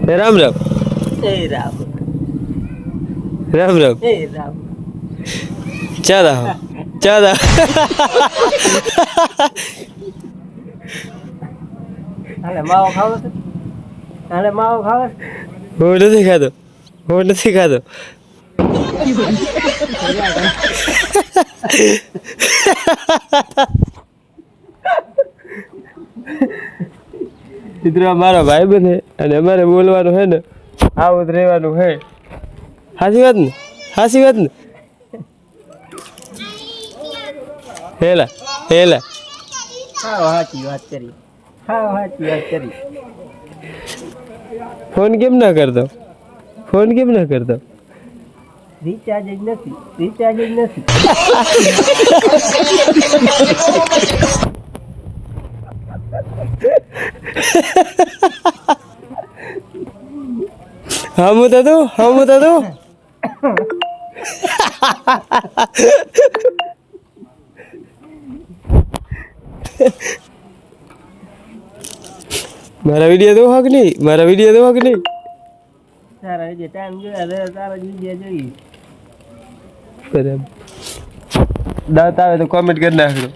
રામ રામ એ રામ રામ રામ એ રામ ચાદા ચાદા હાલે માવો ખાવો છે હાલે માવો ખાવો છે હું નથી ખાતો હું નથી ખાતો મિત્રો મારો ભાઈ બને અને અમારે બોલવાનું હે ને આવું જ રહેવાનું હે સાચી વાત ને સાચી વાત ને હેલા હેલા હા સાચી વાત કરી હા સાચી વાત કરી ફોન કેમ ના કરતો ફોન કેમ ના કરતો રિચાર્જ જ નથી રિચાર્જ જ નથી હમ તો મારા વિડીયો દો હક નહીં મારા વિડીયો દો હક નહીં તારા જે ટાઈમ જોયા તારા વિડીયો જોઈ બરાબર દાંત આવે તો કોમેન્ટ કરી નાખજો